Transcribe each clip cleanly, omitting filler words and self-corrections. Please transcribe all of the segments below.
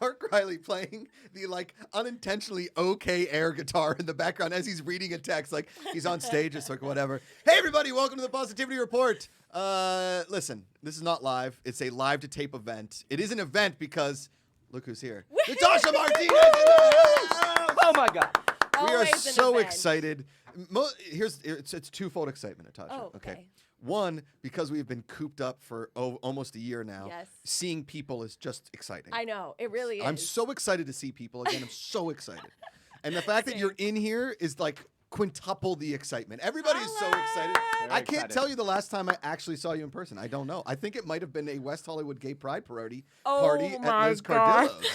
Mark Riley playing the like unintentionally okay air guitar in the background as he's reading a text, like he's on stage or like whatever. Hey everybody, welcome to the Positivity Report. Listen, this is not live. It's a live to tape event. It is an event because look who's here. Natasha Martinez. Oh my God. We are Always an so event. excited. It's twofold excitement, Natasha. Oh, okay. One, because we've been cooped up for almost a year now. Yes. Seeing people is just exciting. I know, it really is. I'm so excited to see people again. I'm so excited. And the fact that you're in here is like quintuple the excitement. Everybody is so excited. Very I can't excited. tell you the last time I actually saw you in person. I don't know. I think it might have been a West Hollywood Gay Pride party Oh at my Liz God. Cardillo's.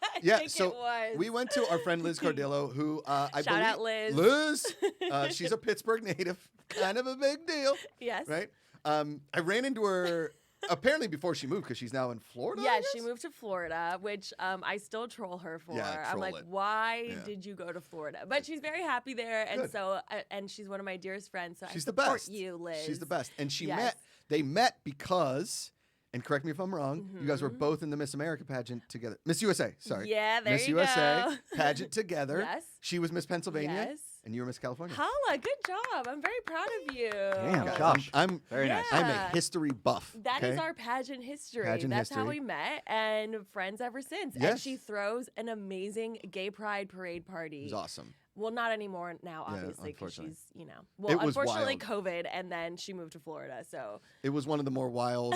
I Yeah, think so it was. we went to our friend Liz Cardillo, who I Shout believe out, Liz. Liz, she's a Pittsburgh native, kind of a big deal, Yes. right? I ran into her apparently before she moved because she's now in Florida. I Yeah, guess? she moved to Florida, which I still troll her for. Yeah, I'm troll like, it. why Yeah. did you go to Florida? But she's very happy there, and Good. so and she's one of my dearest friends. So She's I the support best. you, Liz. She's the best, and Yes. they met because. And correct me if I'm wrong. You guys were Mhm. both in the Miss America pageant together. Miss USA, sorry. Yeah, there Miss you USA go. pageant together. Yes. She was Miss Pennsylvania, Yes. and you were Miss California. Holla, good job. I'm very proud of you. Damn, Guys, Josh. I'm Very nice. I'm a Yeah. history buff. That is okay? our pageant history. Pageant That's how history. we met and friends ever since. And Yes. she throws an amazing gay pride parade party. It was awesome. Well, not anymore now, Yeah, obviously, because unfortunately. she's, well, It was unfortunately, wild. COVID, and then she moved to Florida. So, It was one of the more wild,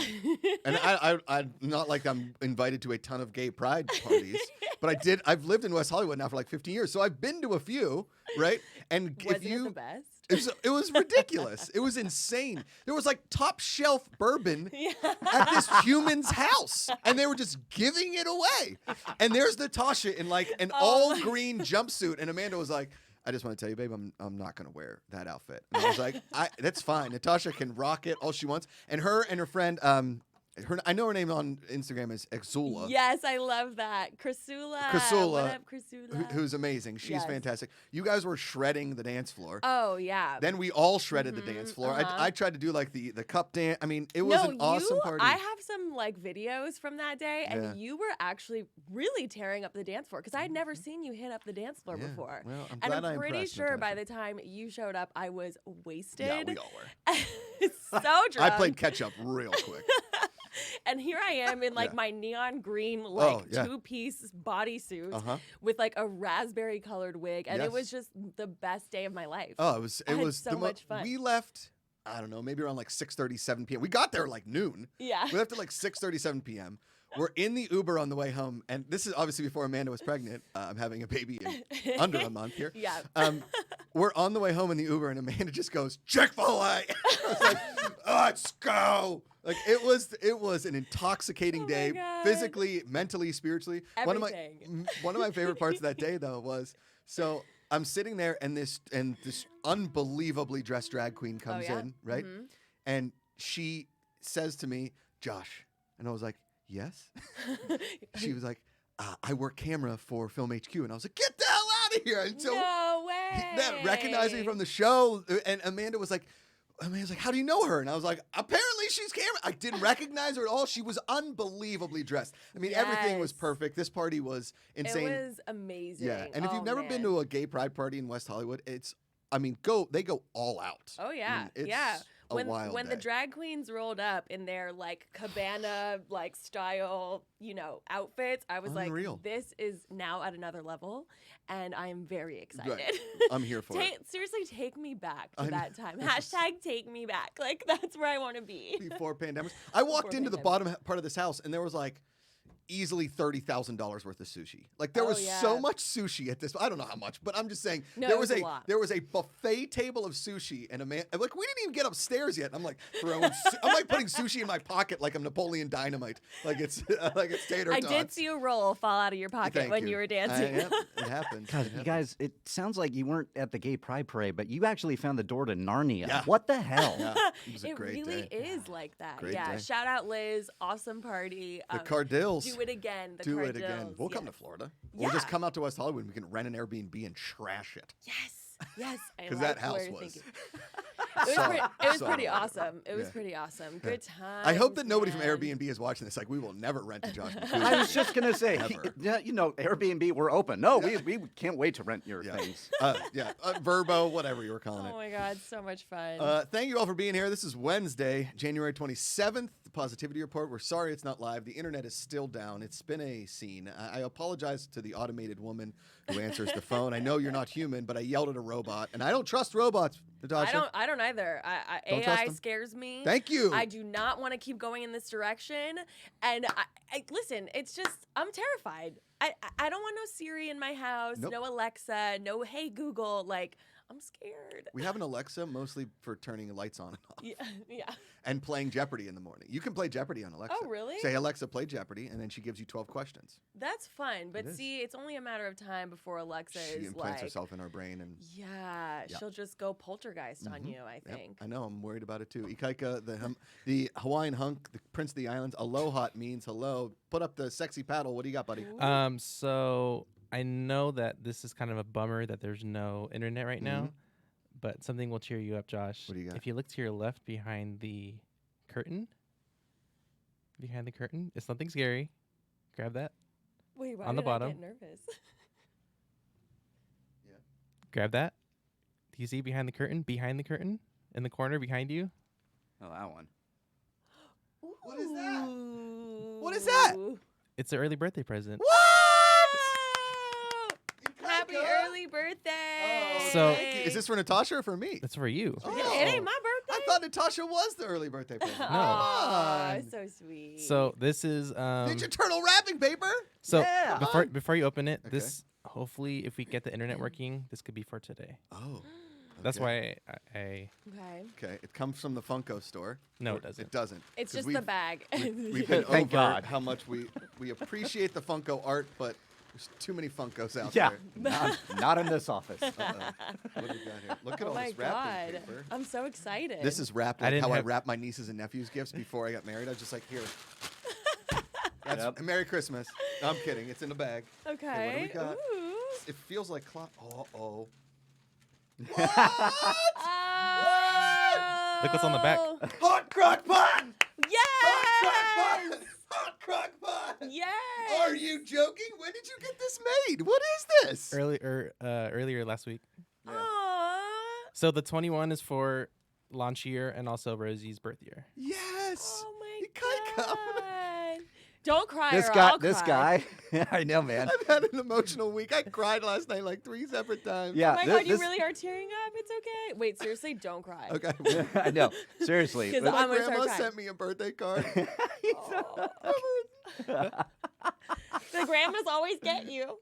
and I'm not like I'm invited to a ton of gay pride parties, but I've lived in West Hollywood now for like 15 years, so I've been to a few, right? And wasn't if you, it the best? it was ridiculous. It was insane. There was like top shelf bourbon Yeah. at this human's house, and they were just giving it away. And there's Natasha in like an Oh all my green jumpsuit, and Amanda was like, "I just want to tell you, babe, I'm not gonna wear that outfit." And I was like, "That's fine. Natasha can rock it all she wants." And her friend, I know her name on Instagram is Exula. Yes, I love that. Chrisula. Chrisula, What up, Chrisula? Who's amazing. She's Yes. fantastic. You guys were shredding the dance floor. Oh, yeah. Then we all shredded the dance floor. I tried to do like the cup dance. I mean, it was an awesome party. I have some like videos from that day, and Yeah. you were actually really tearing up the dance floor because I had never seen you hit up the dance floor Yeah. before. Well, I'm And glad I I'm pretty impressed, sure by Natasha. the time you showed up, I was wasted. Yeah, we all were. So drunk. I played catch up real quick. And here I am in like Yeah. my neon green like yeah. two-piece bodysuit Uh-huh. with like a raspberry colored wig, and Yes. it was just the best day of my life. Oh, it was I had the so much fun. We left, I don't know, maybe around like 6:30, 7 p.m. We got there like noon. Yeah. We left at like 6:30, 7 p.m. We're in the Uber on the way home, and this is obviously before Amanda was pregnant. I'm having a baby in under a month here. Yeah. We're on the way home in the Uber, and Amanda just goes, "Chick-fil-A." I was like, "Let's go!" Like it was an intoxicating Oh my day, God. physically, mentally, spiritually. Everything. One of my favorite parts of that day though was so I'm sitting there, and this unbelievably dressed drag queen comes yeah? in, right? Mhm. And she says to me, "Josh," and I was like, "Yes." She was like, "I work camera for Film HQ," and I was like, "Get the hell out of here!" And so No way. that recognized me from the show, and Amanda was like, "How do you know her?" And I was like, "Apparently she's camera." I didn't recognize her at all. She was unbably dressed. I mean, everything was Yes. perfect. This party was insane. It was amazing. Yeah, and if you've never been man. to a gay pride party in West Hollywood, they go all out. Oh I yeah, mean, it's yeah. a wild When the day. drag queens rolled up in their like cabana like style, outfits, I was Unreal. like, this is now at another level, and I am very excited. Right. I'm here for it. Seriously, take me back I to know. that time. Hashtag take me back. Like that's where I want to be. Before pandemic, I walked Before into the pandemic. bottom part of this house, and there was like easily $30,000 worth of sushi. Like there Oh, was yeah. so much sushi at this. I don't know how much, but I'm just saying No, there it was a lot. there was a buffet table of sushi, and we didn't even get upstairs yet. I'm like I'm like putting sushi in my pocket like I'm Napoleon Dynamite, like it's tater I tots. did see a roll fall out of your pocket Thank when you were dancing. Yep, it happened. God, It you happened. guys, it sounds like you weren't at the Gay Pride Parade, but you actually found the door to Narnia. Yeah. What the hell? Yeah, it was a It great really day. is like that. Great yeah. day. Shout out Liz. Awesome party. The Cardills. Do it again. The Do it again. Cardills, We'll come to yes. Florida. We'll just Yeah. come out to West Hollywood and we can rent an Airbnb and trash it. Yes. Yes. I 'Cause like that house where you're was- thinking. It was So- pretty awesome. It was Yeah. pretty awesome. Good time. I hope that nobody from Airbnb is watching this. Like, we will never rent to Josh Macuga. I was just gonna say, Ever. yeah, Airbnb, we're open. No, we can't wait to rent your Yeah. things. Verbo, whatever you were calling Oh it. my God, so much fun. Thank you all for being here. This is Wednesday, January 27th, the Positivity Report. We're sorry it's not live. The internet is still down. It's been a scene. I apologize to the automated woman who answers the phone. I know you're not human, but I yelled at a robot, and I don't trust robots, Natasha. I don't either. Don't trust AI them? scares me. Thank you. I do not want to keep going in this direction. And I listen, it's just I'm terrified. I don't want no Siri in my house, Nope. no Alexa, no Hey Google. Like, I'm scared. We have an Alexa mostly for turning the lights on and off Yeah. and playing Jeopardy in the morning. You can play Jeopardy on Alexa. Oh, really? Say, Alexa, play Jeopardy, and then she gives you 12 questions. That's fun. But It is. see, it's only a matter of time before Alexa She is implants like, herself in our brain, and yeah, Yeah. she'll just go poltergeist on Mhm. you, I Yep, think. I know. I'm worried about it too. Ikaika, the Hawaiian hunk, the prince of the islands. Aloha means hello. Put up the sexy paddle. What do you got, buddy? Ooh. So I know that this is kind of a bummer that there's no internet right now, but something will cheer you up, Josh. What do you got? If you look to your left behind the curtain, is something scary. Grab that. Wait, why on the did bottom. I get nervous? Grab that. Do you see behind the curtain? Behind the curtain? In the corner behind you? Oh, that one. What is that? What is that? Ooh. It's an early birthday present. What? Wow! Happy Ikaika? early birthday! Oh, So- thank you. Is this for Natasha or for me? It's for you. Oh. It ain't my birthday. I thought Natasha was the early birthday present. No. Come Aw, on. so sweet. So this is Ninja Turtle wrapping paper. so Yeah. before you open it, Okay. this hopefully if we get the internet working, this could be for today. Oh. That's okay. why I Okay. Okay, it comes from the Funko store. no Or it doesn't. It doesn't. It's 'cause just we've- the bag. We've been Thank over God. how much we appreciate the Funko art, but there's too many Funkos out Yeah, there. not in this office. Uh-oh. What do we got here? Look at Oh all my this wrapping God. paper. I'm so excited. This is wrapped I like didn't how I have- wrap my nieces and nephews' gifts before I got married. I was just like, here. That's Yep. Merry Christmas. No, I'm kidding. It's in the bag. okay. we got? Ooh. It feels like clock. Oh. Oh. Look what's on the back. Hot crock pot! Yes. Hot crock pot! Yes. Are you joking? When did you get this made? What is this? Earlier last week. Aww. So the 21 is for launch year and also Rosie's birth year. Yes. Oh my Ikaika. God. Don't cry. This or guy, I'll this cry. guy. I know, man. I've had an emotional week. I cried last night like 3 separate times. Yeah, Oh my thi- God, you this- really are tearing up. It's okay. Wait, seriously, don't cry. Okay. I know. Seriously. 'Cause but- I'm My gonna start grandma crying. sent me a birthday card. The grandmas always get you.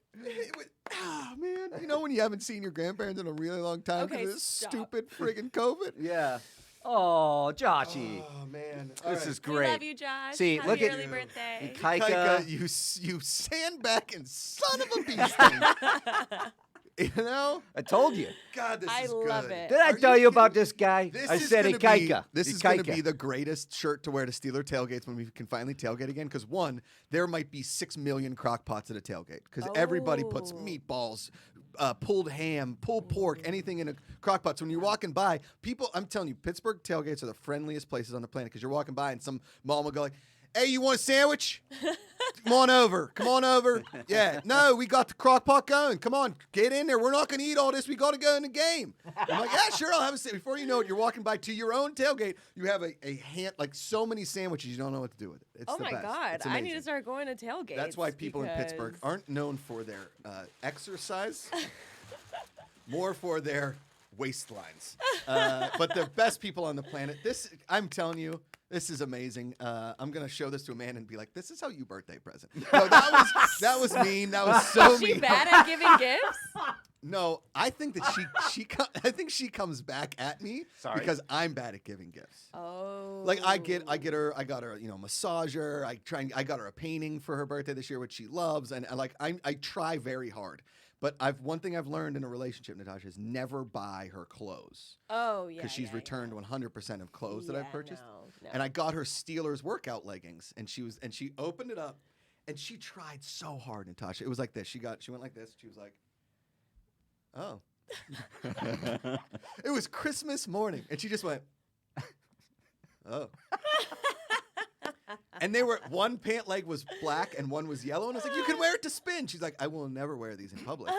Oh, man. You know when you haven't seen your grandparents in a really long time because Okay, of this stop. stupid friggin' COVID? yeah. Oh, Joshy. Oh, man. This is We great. love you, Josh. See, Happy look at- early birthday. Kaika, you sandbagging son of a bee sting. You know? I told you. God, this I is love good. it. Did I Are tell you about kidding? this guy? This I is said gonna Ikaika. This is going to Ikaika. be the greatest shirt to wear to Steeler tailgates when we can finally tailgate again. Because one, there might be 6 million crock pots at a tailgate because everybody puts Oh. meatballs, pulled ham, pulled pork, anything in a crock pot. So when you're walking by, people, I'm telling you, Pittsburgh tailgates are the friendliest places on the planet because you're walking by and some mom will go like, "Hey, you want a sandwich? Come on over. Come on over." Yeah. No, we got the crock pot going. Come on, get in there. We're not going to eat all this. We got to go in the game. I'm like, yeah, sure. I'll have a sandwich. Before you know it, you're walking by to your own tailgate. You have a hand, like so many sandwiches. You don't know what to do with it. It's Oh the my best. God. It's I need to amazing. start going to tailgates. That's why people in Pittsburgh because- aren't known for their exercise, more for their waistlines. But the best people on the planet. I'm telling you, this is amazing. I'm gonna show this to a man and be like, "This is how you birthday present." No, that was mean. That was so Is she mean. bad at giving gifts? No, I think that I think she comes back at me Sorry. because I'm bad at giving gifts. Oh. Like I got her, massager. I got her a painting for her birthday this year, which she loves, and I try very hard. But one thing I've learned in a relationship, Natasha, is never buy her clothes Oh yeah. because she's yeah, returned 100% of clothes that I've Yeah, purchased. no. And I got her Steelers workout leggings, and she opened it up, and she tried so hard, Natasha. It was like this. She went like this. She was like, "Oh, It was Christmas morning, and she just went, oh. And they were, one pant leg was black and one was yellow, and I was like, you can wear it to spin. She's like, I will never wear these in public.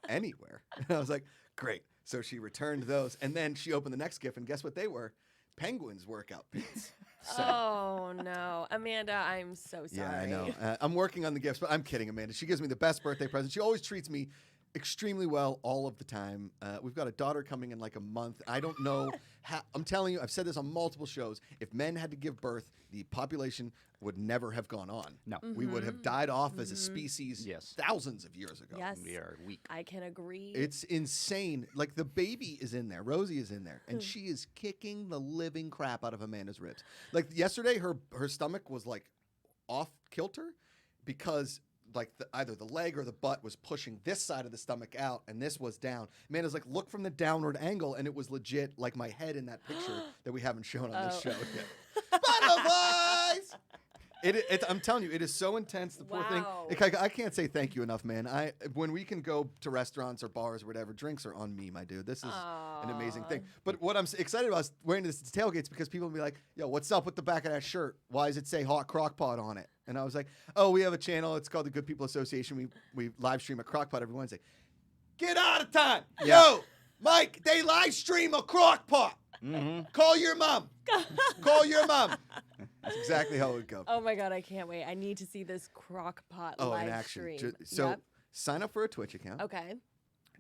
Anywhere. And I was like, great. So she returned those, and then she opened the next gift, and guess what they were? Penguins workout pants. So, Oh no, Amanda, I'm so sorry. yeah, I know. I'm working on the gifts, but I'm kidding, Amanda. She gives me the best birthday present. She always treats me extremely well all of the time. We've got a daughter coming in like a month. I don't know how. I'm telling you, I've said this on multiple shows. If men had to give birth, the population would never have gone on. No. We would have died off as a species thousands of years ago. Yes, We are weak. I can agree. It's insane. Like, the baby is in there. Rosie is in there. And she is kicking the living crap out of Amanda's ribs. Like, yesterday, her stomach was, like, off kilter because, like, either the leg or the butt was pushing this side of the stomach out, and this was down. Amanda's like, look from the downward angle, and it was legit, like, my head in that picture that we haven't shown on this show yet. Butterflies! I'm telling you, it is so intense. The poor thing. I can't say thank you enough, man. When we can go to restaurants or bars or whatever, drinks are on me, my dude. This is an amazing thing. But what I'm excited about is wearing this to tailgates because people will be like, yo, what's up with the back of that shirt? Why does it say Hot Crockpot on it? And I was like, oh, we have a channel. It's called the Good People Association. We live stream a Crockpot every Wednesday. Get out of time. Yo, Mike, they live stream a Crockpot. Mm-hmm. Call your mom. Call your mom. That's exactly how it would go. Oh my god, I can't wait. I need to see this crock pot in live action. stream. So sign up for a Twitch account. Okay.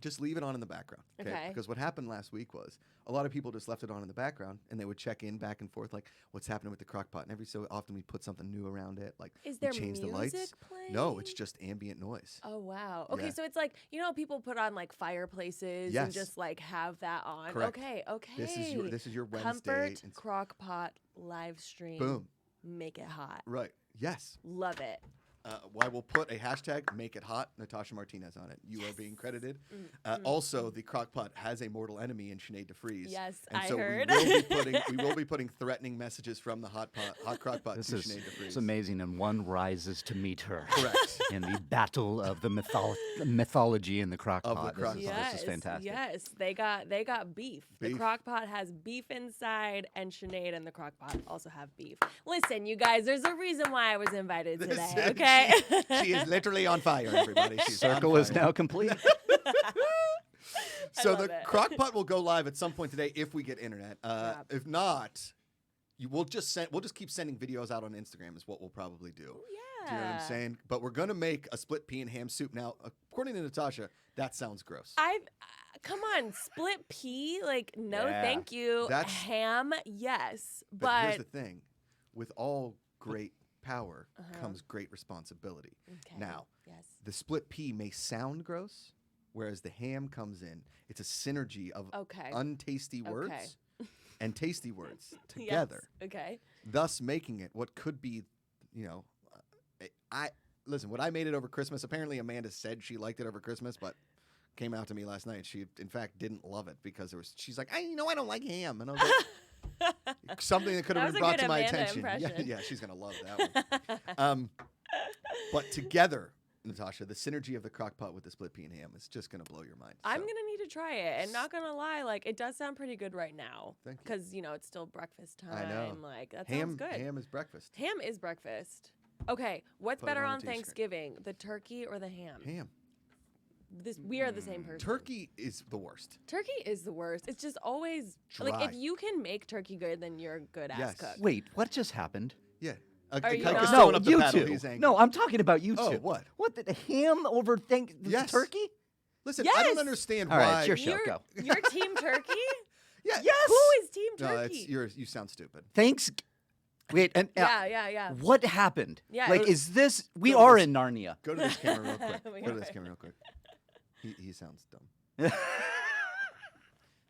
Just leave it on in the background. Okay. Because what happened last week was a lot of people just left it on in the background, and they would check in back and forth, like, what's happening with the crock pot. And every so often we put something new around it, like Is there we change the music lights. playing? No, it's just ambient noise. Oh wow. Okay, Yeah. so it's like, you know, people put on like fireplaces Yes. and just like have that on. Correct. Okay. This is your Wednesday. Comfort and crock pot live stream. boom. Make it hot. Right. Yes. Love it. I will put a hashtag make it hot Natasha Martinez on it. You are being credited. Also, the crockpot has a mortal enemy in Sinead DeFries. Yes, and I so heard. we will be putting threatening messages from the hot crockpot This to is Sinead DeFries. it's amazing, and one rises to meet her. Correct. In the battle of the mythology in the crock Of the pot. crock This pot. is fantastic. Yes, they got beef. The Beef. crock pot has beef inside, and Sinead and the crock pot also have beef. Listen, you guys, there's a reason why I was invited today, Listen, okay? She is literally on fire, everybody. She's on Circle is fire. now complete. So love the it. crockpot will go live at some point today if we get internet. Yep. If not, we'll just keep sending videos out on Instagram is what we'll probably do. Yeah. Do you know what I'm saying? But we're gonna make a split pea and ham soup. Now, according to Natasha, that sounds gross. Come on, split pea? Like, no, Yeah. thank you. That's- Ham, yes, But here's the thing: with all great power comes great responsibility. Okay. Now, yes. the split pea may sound gross, whereas the ham comes in. It's a synergy of Okay. untasty words Okay. and tasty words together, Yes. Okay. thus making it what could be, listen. When I made it over Christmas, apparently Amanda said she liked it over Christmas, but came out to me last night. She, in fact, didn't love it because she's like, I don't like ham, and I was like. Something that could have That been was a brought to good my Amanda attention. Yeah, impression. yeah, she's gonna love that one. But together, Natasha, the synergy of the crock pot with the split pea and ham is just gonna blow your mind. I'm So, gonna need to try it, and not gonna lie, like it does sound pretty good right now. Thank you. Because it's still breakfast time. I know. Like that ham. sounds good. Ham is breakfast. Ham is breakfast. Okay, what's Put it better on a on t-shirt. Thanksgiving, the turkey or the ham? Ham. We are the same person. Turkey is the worst. Turkey is the worst. It's just always like Dry. if you can make turkey good, then you're a good ass Yes. cook. Wait, what just happened? Yeah. Are you Kike not? is No, throwing up the you paddle. two. He's angry. No, I'm talking about you Oh, two. what? What, the ham over the Yes. turkey? Listen, I don't Yes. understand All why. right, it's your show. You're, Go. you're team turkey? Yeah. Yes. Who is team No, turkey? you sound stupid. Thanks. Wait, and yeah. what happened? Yeah, Like, it is this? We Go to are this- in Narnia. Go to this camera real quick. We Go to are. this camera real quick. He sounds dumb.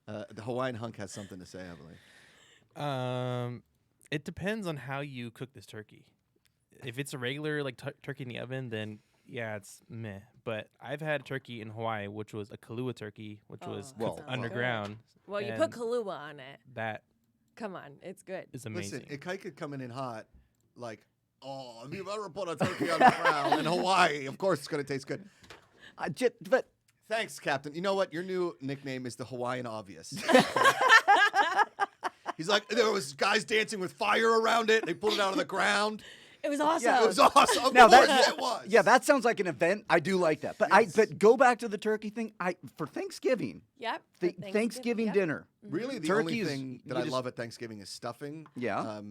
The Hawaiian hunk has something to say, I believe. It depends on how you cook this turkey. If it's a regular like turkey in the oven, then yeah, it's meh. But I've had turkey in Hawaii, which was a Kahlua turkey, which was Oh, cooked sounds underground. Well, you and put Kahlua on it. That Come on, it's good. is amazing. Listen, Ikaika coming in hot, like, oh, if you've ever put a turkey on the ground in Hawaii, of course it's going to taste good. But Thanks, Captain. You know what? Your new nickname is the Hawaiian Obvious. He's like, there was guys dancing with fire around it. They pulled it out of the ground. It was awesome. Yeah, it was awesome. Of Now course that- it was. Yeah, that sounds like an event. I do like that. But Yes. but go back to the turkey thing. For Thanksgiving, Yep. the for Thanksgiving yep. dinner. Really, the Turkey only is- thing that you I just- love at Thanksgiving is stuffing, Yeah.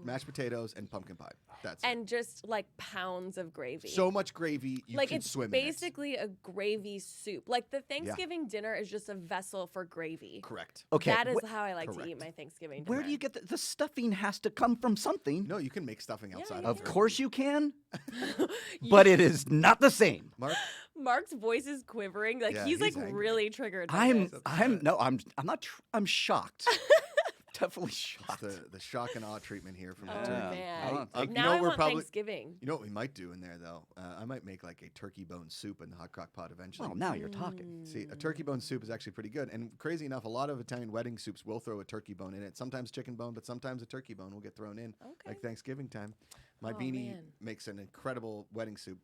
mashed potatoes, and pumpkin pie. That's it. And just like pounds of gravy. So much gravy, you like can it's swim in it. basically a gravy soup. Like the Thanksgiving dinner is just a vessel for gravy. Correct. Okay. That is wh- how I like to correct. eat my Thanksgiving dinner. where do you get the stuffing? Has to come from something. No, you can make stuffing outside. yeah, Of it. course you can, but it is not the same. Mark, Mark's voice is quivering. Like Yeah, he's like he's angry. really triggered. by I'm this. I'm not. I'm shocked. Definitely it's shocked. the shock and awe treatment here from the Oh turkey. man. You Now know I what we're want probably- Thanksgiving. You know what we might do in there though? I might make like a turkey bone soup in the hot crock pot eventually. Well, now you're talking. See, a turkey bone soup is actually pretty good. And crazy enough, a lot of Italian wedding soups will throw a turkey bone in it. Sometimes chicken bone, but sometimes a turkey bone will get thrown in. Okay. Like Thanksgiving time. My Oh, beanie man. makes an incredible wedding soup.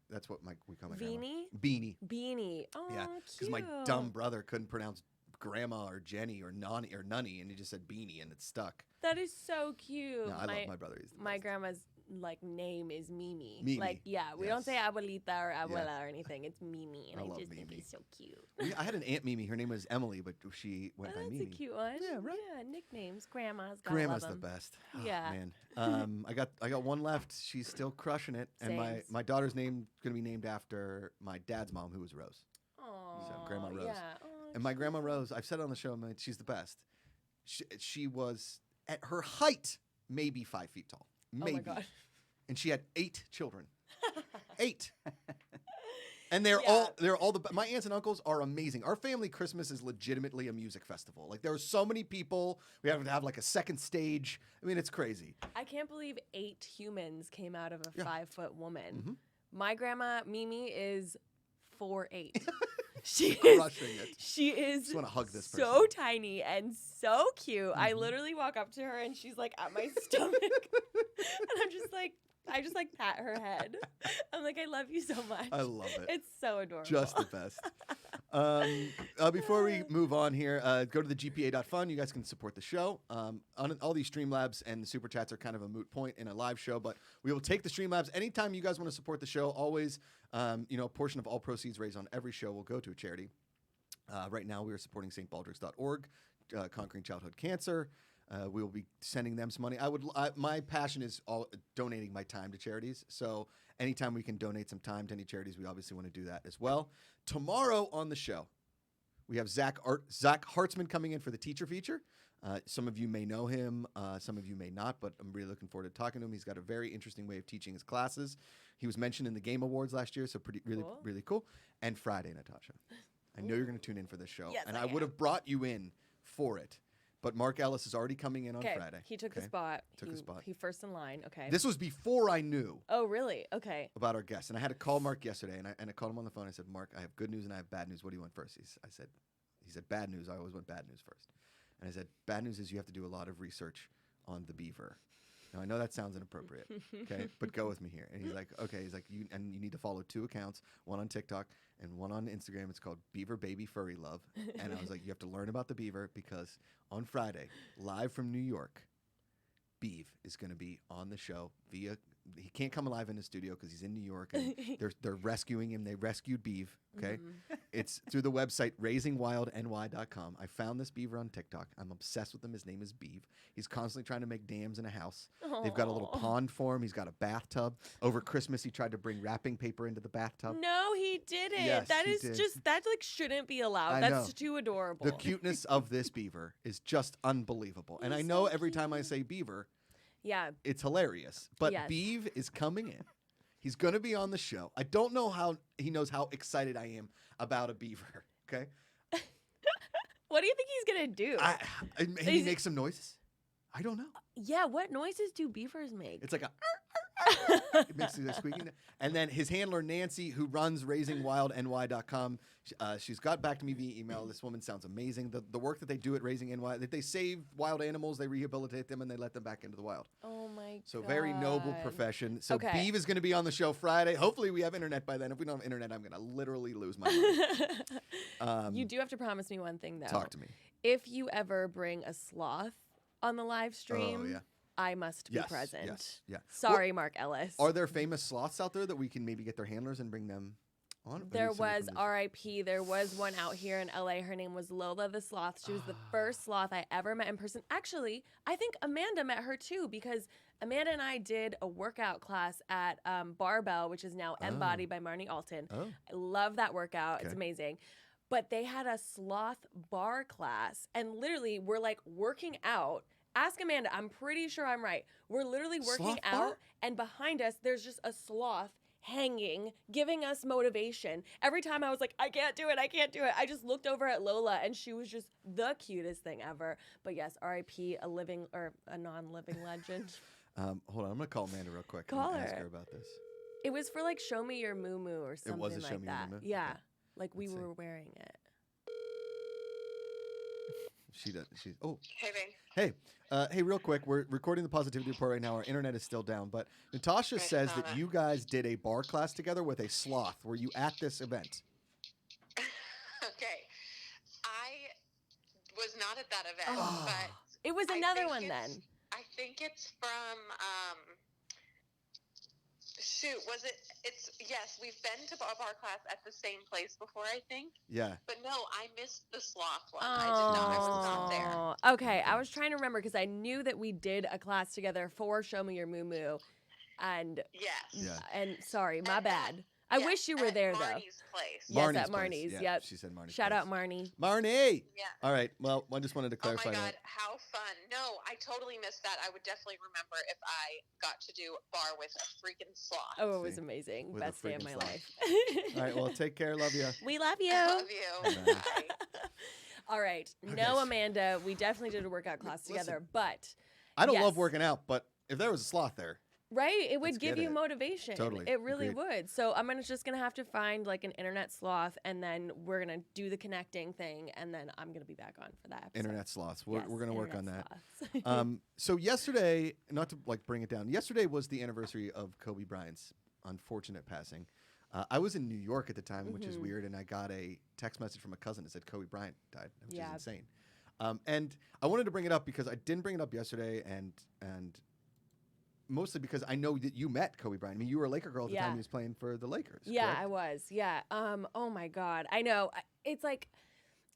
That's what we call my grandma. Beanie? Beanie. Beanie. Oh, Yeah. Because my dumb brother couldn't pronounce grandma or Jenny or Nani or Nunny, and he just said beanie, and it stuck. That is so cute. No, I love my brother. He's the My best. grandma's like name is Mimi. Mimi. Like we don't say Yes. abuelita or abuela or anything. It's Mimi, and I I, love just think Mimi. he's so cute. I had an aunt Mimi. Her name was Emily, but she Oh, went by that's Mimi. a cute one. Yeah, right? Yeah, nicknames. Grandma's gotta Grandma's love the 'em. best. Oh, Yeah. man. I got one left. She's still crushing it. And Sames. my daughter's name gonna be named after my dad's mom, who was Rose. Aw, Grandma Rose. Yeah. Aw, And my grandma cute. Rose, I've said it on the show, man, she's the best. She was at her height maybe 5 feet tall, maybe, Oh my god. and she had 8 children. 8. And they're Yeah. all the my aunts and uncles are amazing. Our family Christmas is legitimately a music festival. Like there are so many people. We have to have like a second stage. I mean, it's crazy. I can't believe 8 humans came out of a Yeah. 5-foot woman. Mhm. My grandma Mimi is 4'8". She is Crushing it. She is Just wanna hug this so person. tiny and so cute. I literally walk up to her and she's like at my stomach, and I just like pat her head. I'm like, I love you so much. I love it. It's so adorable. Just the best. Before we move on here, go to the GPA.fun. You guys can support the show. All these Streamlabs and the Super Chats are kind of a moot point in a live show, but we will take the Streamlabs. Anytime you guys want to support the show, always, a portion of all proceeds raised on every show will go to a charity. Right now, we are supporting stbaldricks.org, Conquering Childhood Cancer. We will be sending them some money. My passion is all donating my time to charities. So anytime we can donate some time to any charities, we obviously want to do that as well. Tomorrow on the show, we have Zach Hartzman coming in for the teacher feature. Some of you may know him, some of you may not, but I'm really looking forward to talking to him. He's got a very interesting way of teaching his classes. He was mentioned in the Game Awards last year, so really cool. And Friday, Natasha. I know you're going to tune in for this show, Yes, and I I would am. have brought you in for it. But Mark Ellis is already coming in on Okay, Friday. he took the okay? spot. Took the spot. He first in line. Okay. This was before I knew Oh, really? Okay. about our guest, and I had to call Mark yesterday, and I called him on the phone. I said, "Mark, I have good news and I have bad news. What do you want first?" He said, "Bad news. I always want bad news first." And I said, "Bad news is you have to do a lot of research on the beaver." Now I know that sounds inappropriate, okay, but go with me here. And he's like, "Okay." He's like, "You need to follow 2 accounts, one on TikTok and one on Instagram. It's called Beaver Baby Furry Love." And I was like, "You have to learn about the beaver because on Friday, live from New York, Beav is going to be on the show via. He can't come live in the studio because he's in New York, and they're rescuing him. They rescued Beav. Okay, it's through the website raisingwildny.com. I found this beaver on TikTok. I'm obsessed with him. His name is Beav. He's constantly trying to make dams in a house. They've got a little Aw. pond for him. He's got a bathtub. Over Christmas, he tried to bring wrapping paper into the bathtub. No, he didn't. Yes, That he is did. just that like shouldn't be allowed. I That's know. too adorable. The cuteness of this beaver is just unbelievable. And I He's know so every time I cute. say beaver, Yeah. it's hilarious. But Yes. Beav is coming in. He's going to be on the show. I don't know how he knows how excited I am about a beaver. Okay, What do you think he's gonna do? maybe Is- make some noises. I don't know. Yeah. What noises do beavers make? It's like a It makes it squeaking. And then his handler, Nancy, who runs raisingwildny.com, she's got back to me via email. This woman sounds amazing. The work that they do at Raising NY, they save wild animals, they rehabilitate them, and they let them back into the wild. Oh, my God. So very noble profession. So Okay. Beav is going to be on the show Friday. Hopefully we have internet by then. If we don't have internet, I'm going to literally lose my mind. You do have to promise me one thing, though. Talk to me. If you ever bring a sloth on the live stream, Oh, yeah. I must be Yes, present. yes, yeah. Sorry, Mark Ellis. Are there famous sloths out there that we can maybe get their handlers and bring them on? Or There do somebody was from the- RIP. There was one out here in LA. Her name was Lola the Sloth. She was the first sloth I ever met in person. Actually, I think Amanda met her too because Amanda and I did a workout class at Barbell, which is now Embodied by Marnie Alton. Oh. I love that workout. It's Okay. amazing. But they had a sloth bar class, and literally we're like working out. Ask Amanda. I'm pretty sure I'm right. We're literally working Sloth out, bar? and behind us there's just a sloth hanging, giving us motivation. Every time I was like, I can't do it, I just looked over at Lola, and she was just the cutest thing ever. But yes, RIP, a living or a non-living legend. Hold on, I'm gonna call Amanda real quick Call and ask her. her about this. It was for like Show Me Your Moo Moo or something was a like Show Me Your that. Moo Moo? Yeah, Okay. like we Let's see. were wearing it. She does. She's. Oh, Hey, babe. hey, real quick. We're recording the Positivity Report right now. Our internet is still down, but Natasha Right, says saw that that. you guys did a bar class together with a sloth. Were you at this event? Okay. I was not at that event, Oh. but It was I another think one it's- then. I think it's from shoot, was it yes, we've been to a bar class at the same place before, I think. Yeah. But no, I missed the sloth one. I was not there. Oh, okay. I was trying to remember because I knew that we did a class together for Show Me Your Moo Moo, and Yes. Yeah. and sorry, my At that- bad. I yes, wish you were at there though. Marnie's place. Yes, Marnie's at place. Marnie's. Yeah, Yep. she said Marnie's Shout place. out Marnie. Marnie. Yeah. All right. Well, I just wanted to Oh my clarify God, that. how fun. No, I totally missed that. I would definitely remember if I got to do bar with a freaking sloth. Oh, it was See, amazing. with a Best day of freaking my sloth. life. All right. Well, take care. Love you. We love you. I love you. Bye. Bye. All right. Okay. No, Amanda, we definitely did a workout class Listen. together, but I don't love Yes. working out, but if there was a sloth there, right, it would Let's give get you it. motivation. Totally. It really Agreed. would. So I'm just gonna have to find like an internet sloth, and then we're gonna do the connecting thing, and then I'm gonna be back on for that episode. internet sloths. We're Yes, going to work on internet that. sloths. So yesterday, not to like bring it down, yesterday was the anniversary of Kobe Bryant's unfortunate passing. I was in New York at the time, which is Mhm. weird, and I got a text message from a cousin that said Kobe Bryant died, which Yeah. is insane. And I wanted to bring it up because I didn't bring it up yesterday, and mostly because I know that you met Kobe Bryant. I mean, you were a Laker girl at the time Yeah. he was playing for the Lakers. Yeah, correct? I was. Yeah. Oh my God. I know. It's like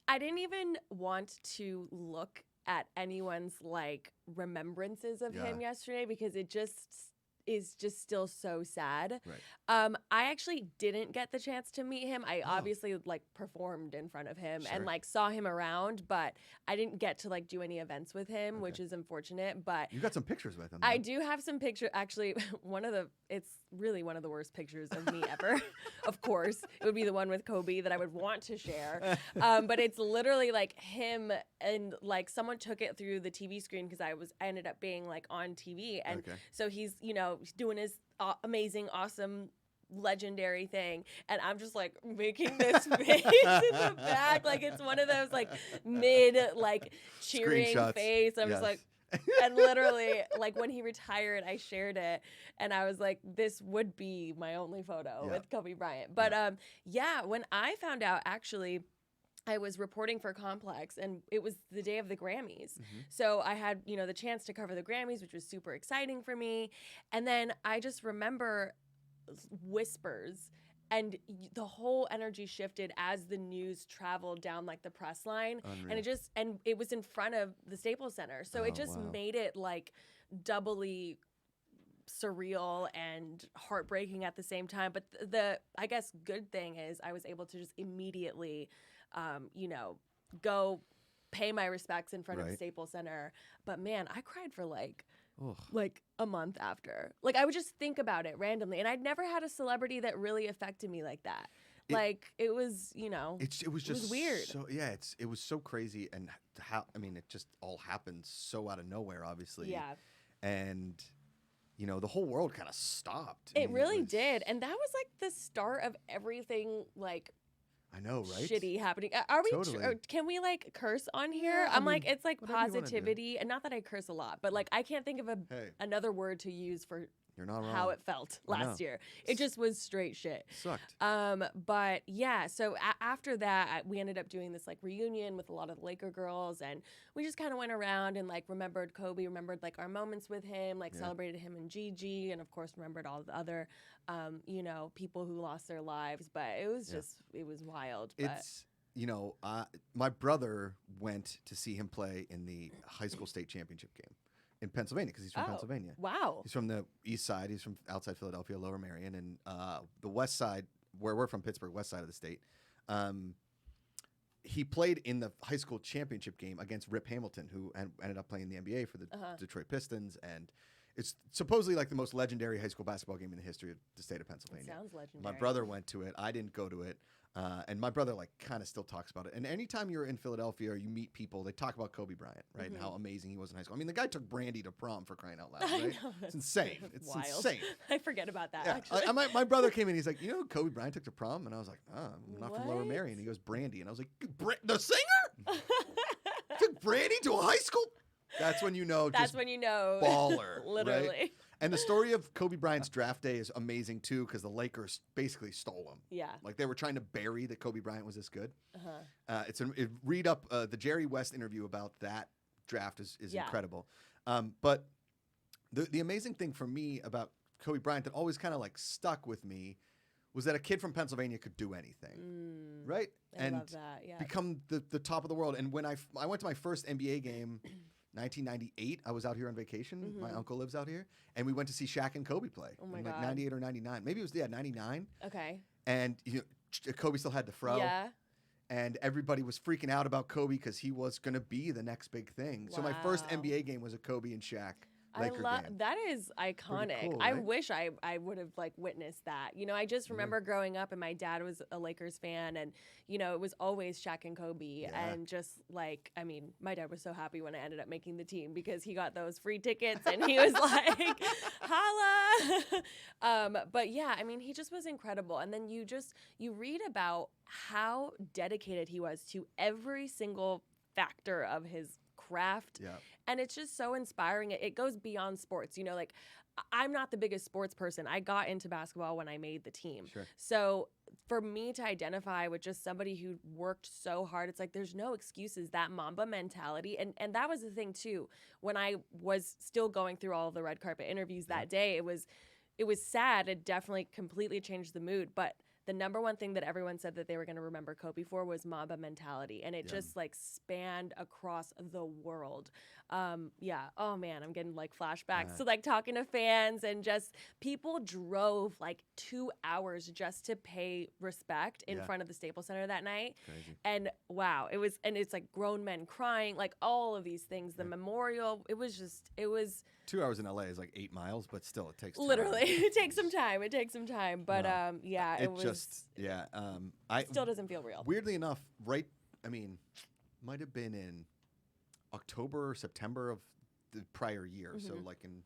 I didn't even want to look at anyone's like remembrances of him yesterday because it just is just still so sad. Right. I actually didn't get the chance to meet him. I Oh. obviously like performed in front of him Sure. and like saw him around, but I didn't get to like do any events with him, which Okay. is unfortunate. But You got some pictures with him. I though. do have some picture. Actually, it's really one of the worst pictures of me ever. Of course, it would be the one with Kobe that I would want to share. But it's literally like him and like someone took it through the TV screen because I ended up being like on TV, and Okay. so he's doing his amazing, awesome, legendary thing, and I'm just like making this face in the back, like it's one of those like mid like cheering Screenshots. face. I'm Yes. just like. And literally, like when he retired, I shared it, and I was like, "This would be my only photo Yeah. with Kobe Bryant." But when I found out, actually, I was reporting for Complex, and it was the day of the Grammys. Mhm. So I had, the chance to cover the Grammys, which was super exciting for me. And then I just remember whispers. And the whole energy shifted as the news traveled down like the press line. Unreal. And it was in front of the Staples Center. So Oh, it just wow. made it like doubly surreal and heartbreaking at the same time. But the I guess good thing is I was able to just immediately, go pay my respects in front of the Right. Staples Center. But man, I cried for like Ugh. a month after. Like I would just think about it randomly, and I'd never had a celebrity that really affected me like that. It was, It was just weird. So yeah, it was so crazy, and how it just all happened so out of nowhere, obviously. yeah. And the whole world kind of stopped. It really did. And that was like the start of everything like I know, right? shitty happening. Are we? Totally. Can we like curse on here? Yeah, I I'm like, mean, it's like whatever you wanna do. positivity, and not that I curse a lot, but like I can't think of Hey, another word to use for you're not wrong. how it felt I know. last year. It just was straight shit. Sucked. But yeah, so after that, we ended up doing this like reunion with a lot of the Laker girls, and we just kind of went around and like remembered Kobe, remembered like our moments with him, like Yeah. celebrated him and Gigi, and of course remembered all the other, people who lost their lives. But it was just, it was wild. But It's my brother went to see him play in the high school state championship game in Pennsylvania because he's from Pennsylvania. Wow. He's from the east side. He's from outside Philadelphia, Lower Merion, and the west side, where we're from, Pittsburgh, west side of the state. He played in the high school championship game against Rip Hamilton, who ended up playing the NBA for the Detroit Pistons, and it's supposedly like the most legendary high school basketball game in the history of the state of Pennsylvania. Sounds legendary. My brother went to it. I didn't go to it. And my brother like kind of still talks about it. And anytime you're in Philadelphia or you meet people, they talk about Kobe Bryant, right? And how amazing he was in high school. I mean, the guy took Brandy to prom, for crying out loud, I right? know, It's that's insane. It's wild. insane. I forget about that. Yeah, Actually, my brother came in. He's like, who Kobe Bryant took to prom? And I was like, I'm not from Lower What? Merion. He goes, Brandy. And I was like, the singer took Brandy to a high school? That's when you know. That's just when you know. baller, right? Literally. And the story of Kobe Bryant's draft day is amazing too, because the Lakers basically stole him. Yeah. Like they were trying to bury that Kobe Bryant was this good. Uh-huh. Read up the Jerry West interview about that draft is Yeah. incredible. But the amazing thing for me about Kobe Bryant that always kind of like stuck with me was that a kid from Pennsylvania could do anything, right? I and love that. Yeah. become the top of the world. And when I went to my first NBA game. 1998, I was out here on vacation. My uncle lives out here, and we went to see Shaq and Kobe play. Oh my in like God. 98 or 99. Maybe it was 99. Okay. And Kobe still had the fro. Yeah. And everybody was freaking out about Kobe because he was going to be the next big thing. So my first Wow. NBA game was a Kobe and Shaq I Laker love game. that is iconic. cool, I right? wish I would have like witnessed that. I just remember growing up and my dad was a Lakers fan, and it was always Shaq and Kobe, Yeah. and just like my dad was so happy when I ended up making the team because he got those free tickets and he was like, holla. But yeah, he just was incredible. And then you read about how dedicated he was to every single factor of his craft. Yeah. And it's just so inspiring. It goes beyond sports. I'm not the biggest sports person. I got into basketball when I made the team. Sure. So for me to identify with just somebody who worked so hard, it's like there's no excuses, that Mamba mentality. And that was the thing too. When I was still going through all of the red carpet interviews that day, it was sad. It definitely completely changed the mood. But the number one thing that everyone said that they were going to remember Kobe for was Mamba mentality. And it just like spanned across the world. Yeah. Oh man, I'm getting like flashbacks to like talking to fans, and just people drove like 2 hours just to pay respect in front of the Staples Center that night. Crazy. And wow, it's like grown men crying, like all of these things, the memorial, it was 2 hours in LA is like 8 miles, but still it takes 2 literally, hours. it takes some time. But No. yeah, it was just still doesn't feel real. Weirdly enough, might have been in October or September of the prior year. So like in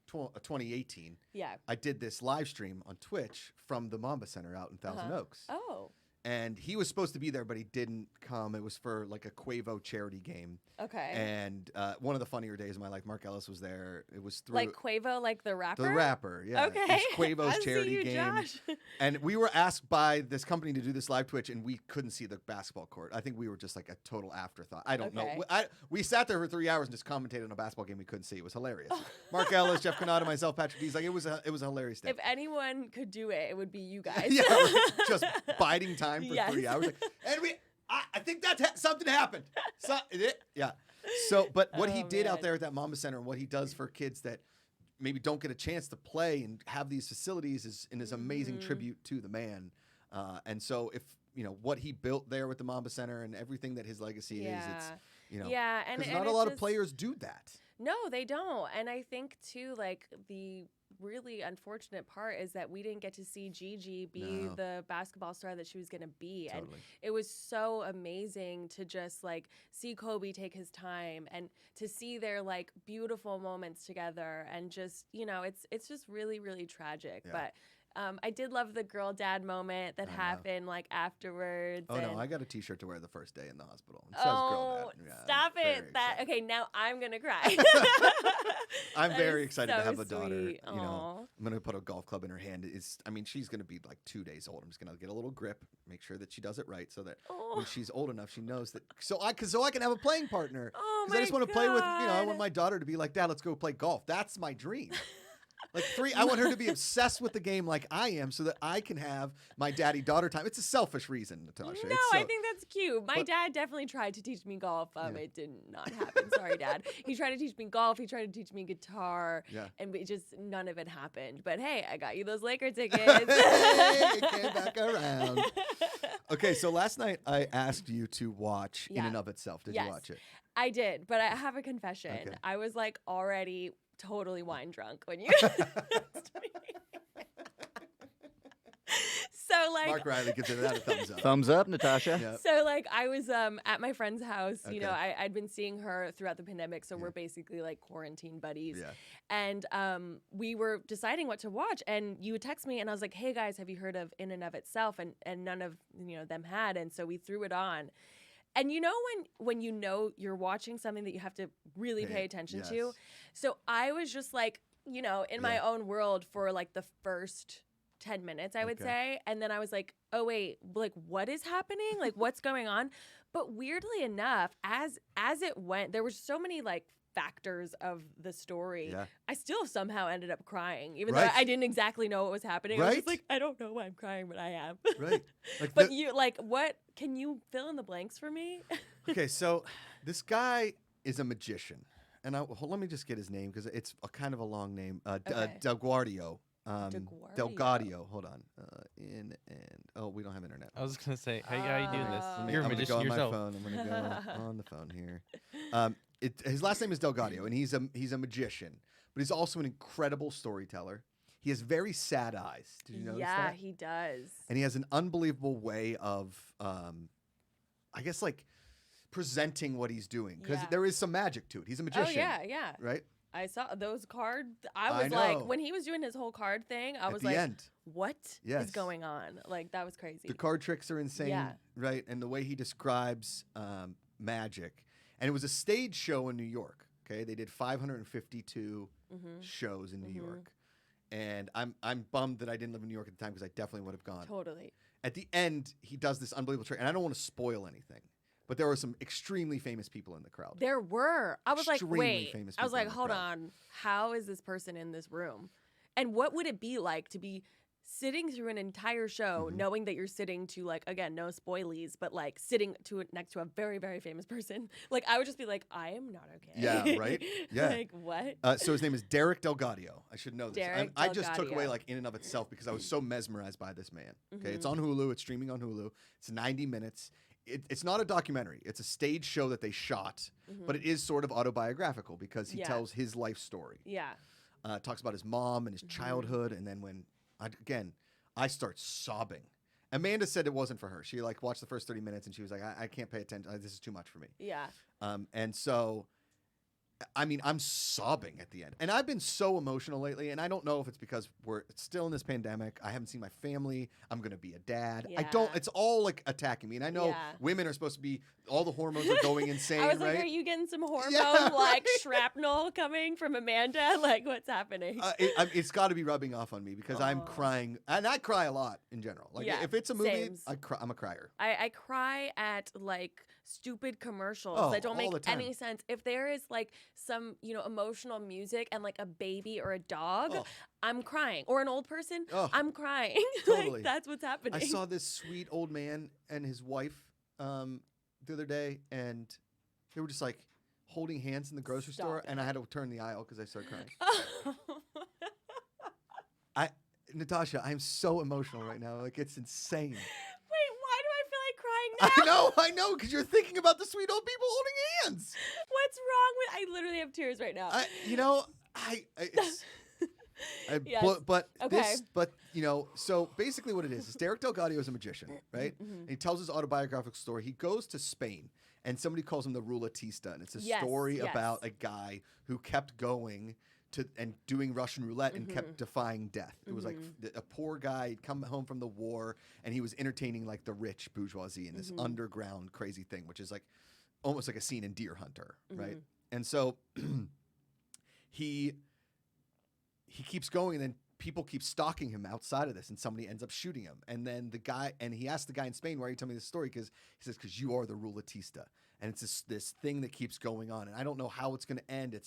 2018, Yeah. I did this live stream on Twitch from the Mamba Center out in Thousand Oaks. Oh, And he was supposed to be there, but he didn't come. It was for like a GPACharity game. okay. And one of the funnier days of my life, Mark Ellis was there. It was through Like Quavo, like the rapper? the rapper. Yeah. Okay. It was Quavo's I see charity you, game. Josh. And we were asked by this company to do this live Twitch, and we couldn't see the basketball court. I think we were just like a total afterthought. I don't Okay. know. We sat there for 3 hours and just commentated on a basketball game we couldn't see. It was hilarious. Mark Ellis, Jeff Canada, myself, Patrick D's. Like it was a hilarious day. If anyone could do it, it would be you guys. Yeah, right. Just biding time for Yes. 3 hours. Like, and I think that something happened. Yeah. So, but what he Oh, did out man. there at that Mamba Center, and what he does for kids that maybe don't get a chance to play and have these facilities is in his amazing tribute to the man. And so, if what he built there with the Mamba Center and everything that his legacy is, it's Yeah, and because and not a it lot of just- players do that. No, they don't. And I think too, like the really unfortunate part is that we didn't get to see Gigi be No. the basketball star that she was going to be. Totally. And it was so amazing to just like see Kobe take his time and to see their like beautiful moments together. And just, you know, it's just really, really tragic. Yeah. But I did love the girl dad moment that I know. happened like afterwards. Oh no, and- I got a T-shirt to wear the first day in the hospital. It says girl dad. Yeah, I'm stop very it! That excited. okay? Now I'm gonna cry. I'm That very is excited so to have a daughter. sweet. You know, Aw. I'm gonna put a golf club in her hand. I mean, she's gonna be like 2 days old. I'm just gonna get a little grip, make sure that she does it right, so that when Oh. she's old enough, she knows that. So I can have a playing partner. Oh Because I just want to play with, you know, I want God. my daughter to be like, Dad, let's go play golf. That's my dream. I want her to be obsessed with the game like I am so that I can have my daddy-daughter time. It's a selfish reason, Natasha. No, It's I think that's cute. My but- dad definitely tried to teach me golf. Yeah. It did not happen. Sorry, Dad. He tried to teach me golf. He tried to teach me guitar. Yeah. And none of it happened. But hey, I got you those Laker tickets. Hey, it came back around. Okay, so last night I asked you to watch In Yeah. and of Itself. Did Yes. you watch it? I did, but I have a confession. Okay. I was like already totally wine drunk when you asked me. So like Mark Riley gives it a thumbs up. Thumbs up, Natasha. Yeah. So like I was at my friend's house, you know, Okay. I'd been seeing her throughout the pandemic, so Yeah. we're basically like quarantine buddies. Yeah. And we were deciding what to watch, and you would text me and I was like, "Hey guys, have you heard of In and of Itself?" And none of, you know, them had, and so we threw it on. And you know when you know you're watching something that you have to really pay attention to. Yes. So I was just like, you know, in my own world for like the first 10 minutes, I would Okay. say. And then I was like, oh, wait, like, what is happening? Like, what's going on? But weirdly enough, as it went, there were so many like factors of the story. Yeah. I still somehow ended up crying, even Right. though I didn't exactly know what was happening. I was just Right. like, I don't know why I'm crying, but I am. Right. Like But the- you like, what? Can you fill in the blanks for me? Okay, so this guy is a magician. And let me just get his name because it's a kind of a long name. Okay. Delguardio. DeGuardio. Delgadio. Hold on. We don't have internet. I was gonna say, how you doing this? Oh. You're a I'm gonna magician go on yourself. my phone. I'm gonna go on the phone here. His last name is Delgadio, and he's a magician, but he's also an incredible storyteller. He has very sad eyes. Did you notice Yeah, that? he does. And he has an unbelievable way of, I guess, like presenting what he's doing because Yeah. there is some magic to it. He's a magician. Oh yeah, yeah. Right. I saw those cards. I I was know. like, when he was doing his whole card thing, I At was the like, end, what is Yes. going on? Like, that was crazy. the card tricks are insane. Yeah. Right. And the way he describes magic, and it was a stage show in New York. Okay, they did 552 Mm-hmm. shows in New Mhm. York, and I'm bummed that I didn't live in New York at the time because I definitely would have gone. Totally. At the end, he does this unbelievable trick, and I don't want to spoil anything, but there were some extremely famous people in the crowd. There were. I was like, Extremely wait. famous I was people in like, the hold crowd. on. How is this person in this room? And what would it be like to be sitting through an entire show Mhm. knowing that you're sitting to, like, again, no spoilies, but like sitting next to a very, very famous person? Like, I would just be like, I am not okay. Yeah, right? Yeah. Like, what? So his name is Derek Delgadio. I should know this. Derek I just took away Delgadio. like In and of Itself because I was so mesmerized by this man. Okay, it's Mhm. on Hulu. It's streaming on Hulu. It's 90 minutes. It's not a documentary. It's a stage show that they shot, Mhm. but it is sort of autobiographical because he Yeah. tells his life story. Yeah. Talks about his mom and his Mhm. childhood, and then when I start sobbing. Amanda said it wasn't for her. She like watched the first 30 minutes and she was like, I can't pay attention. This is too much for me. Yeah. And so, I mean, I'm sobbing at the end. And I've been so emotional lately. And I don't know if it's because we're still in this pandemic. I haven't seen my family. I'm going to be a dad. Yeah. It's all like attacking me. And I know Yeah. women are supposed to be, all the hormones are going insane, I was like, right? are you getting some hormone Yeah, like right. shrapnel coming from Amanda? Like, what's happening? It's got to be rubbing off on me because I'm Oh. crying. And I cry a lot in general. Like, Yeah, if it's a movie, sames. I'm a crier. I cry at like stupid commercials Oh, that don't all make the time. any sense. If there is like some, emotional music and like a baby or a dog, Oh. I'm crying. Or an old person, Oh. I'm crying. Totally. Like, that's what's happening. I saw this sweet old man and his wife the other day, and they were just like holding hands in the grocery Stop store, it. and I had to turn the aisle because I started crying. Natasha, I'm so emotional right now. Like, it's insane. Wait, why do I feel like crying now? I know, because you're thinking about the sweet old people holding hands. What's wrong with? I literally have tears right now. It's, Yes. But Okay. so basically what it is Derek Delgado is a magician, right? And he tells his autobiographical story. He goes to Spain, and somebody calls him the Ruletista, and it's a Yes, story yes. about a guy who kept going and doing Russian roulette and kept defying death. It was like a poor guy, he'd come home from the war, and he was entertaining like the rich bourgeoisie in this underground crazy thing, which is like almost like a scene in Deer Hunter, right? And so he keeps going, and then people keep stalking him outside of this, and somebody ends up shooting him. And then he asked the guy in Spain, "Why are you telling me this story?" Because he says, "Because you are the Ruletista," and it's this thing that keeps going on, and I don't know how it's going to end.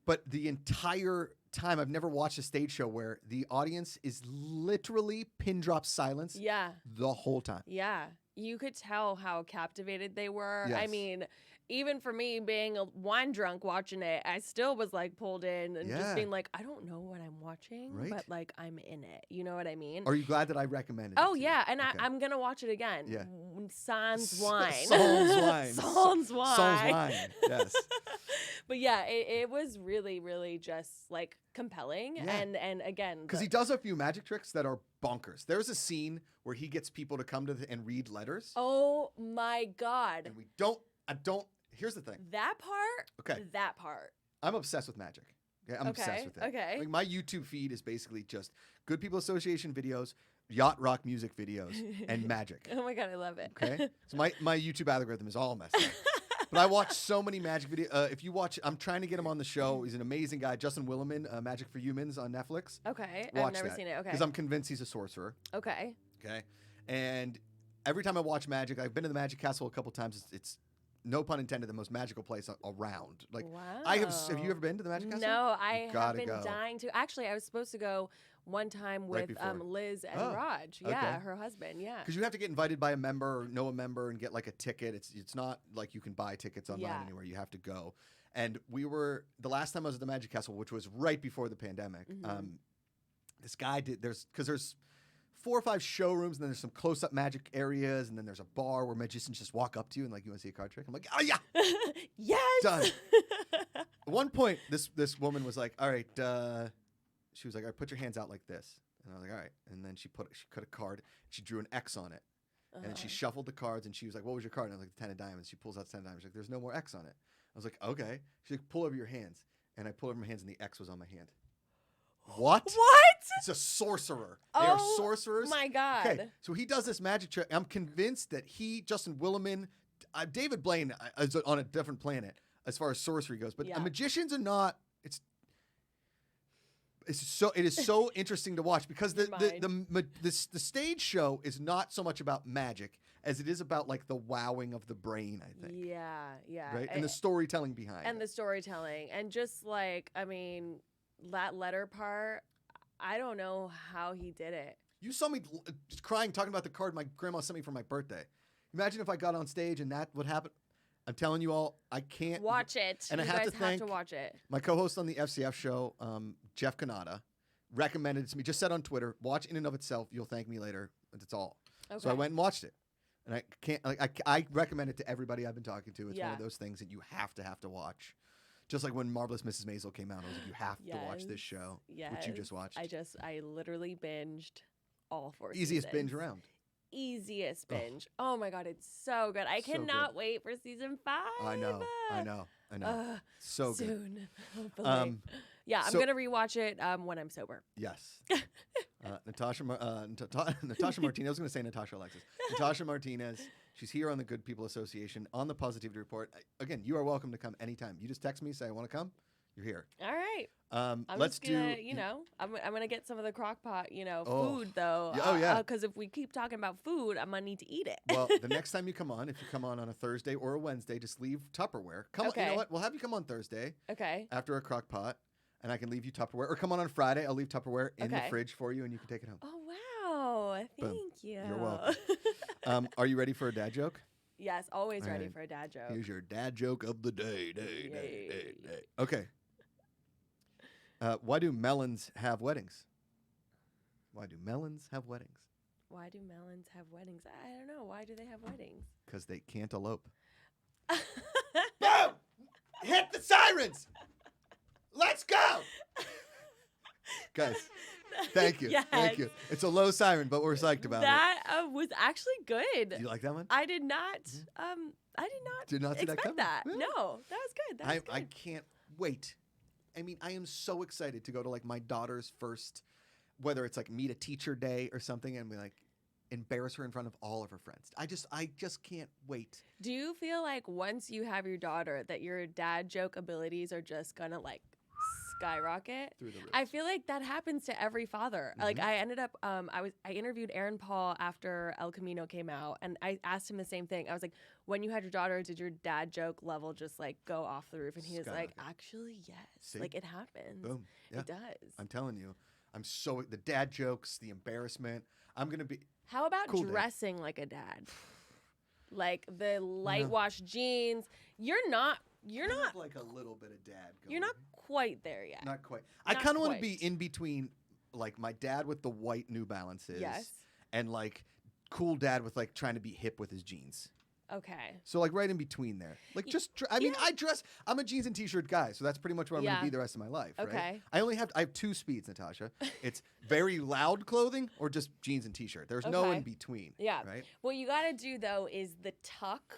But the entire time, I've never watched a stage show where the audience is literally pin drop silence Yeah. the whole time. Yeah. You could tell how captivated they were. I Yes. mean, even for me being a wine drunk watching it, I still was like pulled in and Yeah. just being like, I don't know what I'm watching, Right. but like I'm in it. You know what I mean? Are you glad that I recommended it? Oh to you? yeah, and Okay. I'm gonna watch it again. Yeah. Sans wine. Sans wine. Sans wine. Sans wine. Yes. But yeah, it was really, really just like compelling. Yeah. And again, Because he does a few magic tricks that are bonkers. There's a scene where he gets people to come to and read letters. oh my God. And here's the thing. That part? Okay. That part. I'm obsessed with magic. Okay, I'm obsessed with it. Okay. Like my YouTube feed is basically just Good People Association videos, yacht rock music videos, and magic. Oh my God, I love it. Okay. So my YouTube algorithm is all messed up. But I watch so many magic videos. If you watch, I'm trying to get him on the show. He's an amazing guy, Justin Williman, Magic for Humans on Netflix. Okay. Watch I've never that, seen it. Okay. Because I'm convinced he's a sorcerer. Okay. Okay. And every time I watch magic, I've been to the Magic Castle a couple times. It's no pun intended, the most magical place around. Like Wow. have you ever been to the Magic Castle? No, I have gotta been go. dying to. Actually, I was supposed to go one time Right with before. Liz and Oh, Raj. Yeah, okay. her husband. Yeah. Because you have to get invited by a member or know a member and get like a ticket. It's not like you can buy tickets online Yeah. anywhere. You have to go. And the last time I was at the Magic Castle, which was right before the pandemic. This guy there's 4 or 5 showrooms, and then there's some close-up magic areas, and then there's a bar where magicians just walk up to you and like, you want to see a card trick? I'm like, oh yeah, Yes. done. At one point, this woman was like, all right, she was like, all right, put your hands out like this. And I was like, all right. And then she cut a card, she drew an X on it. And then she shuffled the cards, and she was like, what was your card? And I was like, the 10 of diamonds. She pulls out the 10 of diamonds. She's like, there's no more X on it. I was like, okay. She's like, pull over your hands. And I pulled over my hands, and the X was on my hand. What? What? It's a sorcerer. They are sorcerers. My God. Okay, so he does this magic trick. I'm convinced that Justin Williman, David Blaine is on a different planet as far as sorcery goes. But Yeah. magicians are not. It is so interesting to watch because the stage show is not so much about magic as it is about like the wowing of the brain, I think. Yeah. Yeah. Right, and the storytelling behind and it. the storytelling, and just like, I mean, that letter part, I don't know how he did it. You saw me just crying talking about the card my grandma sent me for my birthday. Imagine if I got on stage and that would happen. I'm telling you all, I can't Watch it. And you I have guys to thank have to watch it. my co-host on the FCF show, Jeff Kanata, recommended it to me. Just said on Twitter, watch In and of Itself. You'll thank me later. That's all. Okay. So I went and watched it, and I can't. Like, I recommend it to everybody I've been talking to. It's one of Yeah. those things that you have to watch. Just like when Marvelous Mrs. Maisel came out, I was like, you have to watch this show, which you just watched. I literally binged all 4 Easiest binge seasons. around. Easiest binge. Oh my God, it's so good. I So cannot good. wait for season 5. I know. So good. Soon. Hopefully. Yeah, I'm so- gonna rewatch it when I'm sober. Yes. Natasha Martinez. I was going to say Natasha Alexis. Natasha Martinez. She's here on the Good People Association on the Positivity Report. Again, you are welcome to come anytime. You just text me, say I want to come. You're here. All right. I'm Let's just gonna, do. I'm gonna get some of the crock pot, Oh. food though. Yeah, oh, yeah. Because if we keep talking about food, I'm gonna need to eat it. Well, the next time you come on, if you come on a Thursday or a Wednesday, just leave Tupperware. Come on, you know Okay. what? We'll have you come on Thursday Okay. after a crock pot, and I can leave you Tupperware. Or come on Friday. I'll leave Tupperware in the Okay. fridge for you, and you can take it home. Oh wow! Boom. Thank you. You're welcome. Are you ready for a dad joke? Yes, always All ready right. for a dad joke. Here's your dad joke of the day. Yay. Okay. Why do melons have weddings? Why do melons have weddings? Why do melons have weddings? I don't know. Why do they have weddings? Because they can't elope. Boom! Hit the sirens! Let's go! Guys, thank you. Yes. Thank you. It's a low siren, but we're psyched about That was actually it. good. Do you like that one? I did not. Did not see that expect coming? that. Yeah. No, that was good. That was I good. can't wait. I mean, I am so excited to go to like my daughter's first, whether it's like meet a teacher day or something, and we like embarrass her in front of all of her friends. I just can't wait. Do you feel like once you have your daughter that your dad joke abilities are just gonna like skyrocket? Through the roof. I feel like that happens to every father. Like I ended up I interviewed Aaron Paul after El Camino came out, and I asked him the same thing. I was like, when you had your daughter, did your dad joke level just like go off the roof? And he was like, Skyrocket. actually yes. See? Like it happens. Boom. Yeah. It does. I'm telling you. The dad jokes, the embarrassment. I'm going to be How about Cool dad. dressing like a dad? Like the light wash jeans. You're I not have like a little bit of dad going. you're not quite there yet. Not quite. I Not kind of want to be quite. in between like my dad with the white New Balances Yes. and like cool dad with like trying to be hip with his jeans. Okay. So like right in between there. Like just I'm a jeans and t-shirt guy, so that's pretty much what I'm going Yeah. to be the rest of my life, right? Okay. I have two speeds, Natasha. It's very loud clothing or just jeans and t-shirt. There's no Okay. in between. Yeah. Right? What you got to do though is the tuck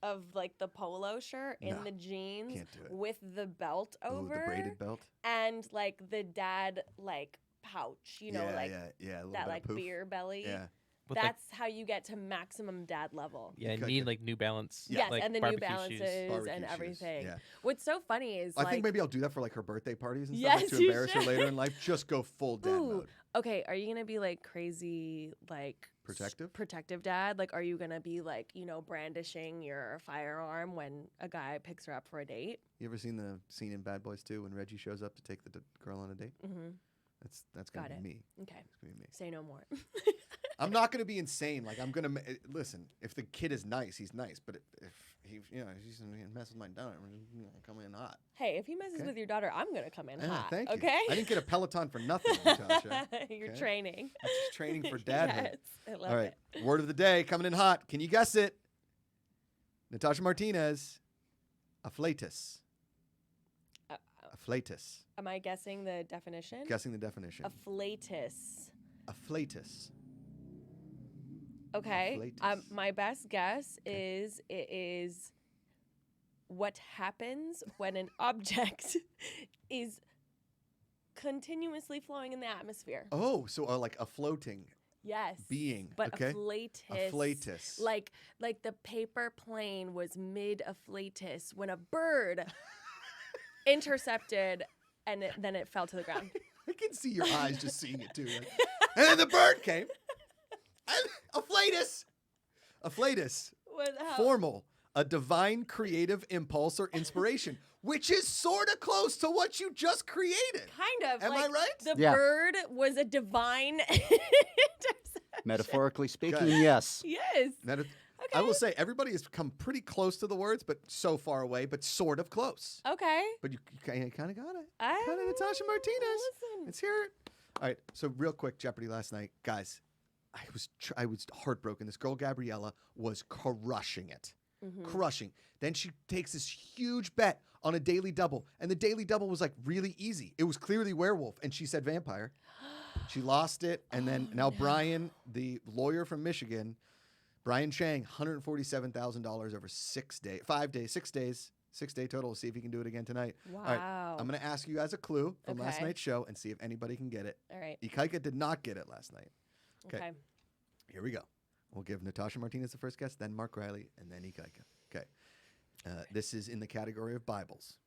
of like the polo shirt in No, the jeans can't do it. with the belt Ooh, over the braided belt. and like the dad like pouch, you know, yeah, like yeah, a little that bit like of poof. beer belly. Yeah. With, like, That's how you get to maximum dad level. yeah, Okay. need like New Balance. Yes, like and the New barbecue Balances shoes. Barbecue and shoes, everything. yeah. What's so funny is I like think maybe I'll do that for like her birthday parties and stuff like, Yes, to you embarrass her later should. in life. Just go full dad Ooh, mode. okay, are you gonna be like crazy, like Protective? dad? Like, are you gonna be like, you know, brandishing your firearm when a guy picks her up for a date? You ever seen the scene in Bad Boys 2 when Reggie shows up to take the girl on a date? Mm-hmm. That's gonna Got be it. me. Okay, It's gonna be me. say no more. I'm not gonna be insane. Like I'm gonna listen. If the kid is nice, he's nice. But if he, he's gonna mess with my daughter, I'm gonna come in hot. Hey, if he messes Okay. with your daughter, I'm gonna come in Yeah, hot. thank you. Okay. I didn't get a Peloton for nothing, Natasha. You're Okay. training. That's just training for dadhood. Yes, I love All right. it. Word of the day coming in hot. Can you guess it? Natasha Martinez. Afflatus. Afflatus. Am I guessing the definition? Guessing the definition. Afflatus. Afflatus. Okay. Afflatus. My best guess is it is what happens when an object is continuously flowing in the atmosphere. Oh, so like a floating Yes. being. But okay. afflatus. Afflatus. Like the paper plane was mid afflatus when a bird intercepted and then it fell to the ground. I can see your eyes just seeing it too. Like, and then the bird came. And afflatus. Afflatus. Formal. A divine creative impulse or inspiration, which is sort of close to what you just created. Kind of. Am like, I right? The Yeah. bird was a divine interception. Metaphorically speaking, Good. yes. Yes. That is- Okay. I will say everybody has come pretty close to the words, but so far away, but sort of close. Okay. But you kind of got it. I Kind of Natasha Martinez. Listen. Let's hear it. All right. So real quick, Jeopardy last night, guys. I was heartbroken. This girl Gabriella was crushing it, crushing. Then she takes this huge bet on a daily double, and the daily double was like really easy. It was clearly werewolf, and she said vampire. She lost it, and then now Brian, the lawyer from Michigan, Brian Chang, $147,000 over 6 days, 5 days, 6 days, 6 day total. We'll see if he can do it again tonight. Wow. All right, I'm gonna ask you guys a clue from last Okay. night's show and see if anybody can get it. All right. Ikaika did not get it last night. Okay. Here we go. We'll give Natasha Martinez the first guess, then Mark Riley, and then Ikaika. Okay. This is in the category of Bibles,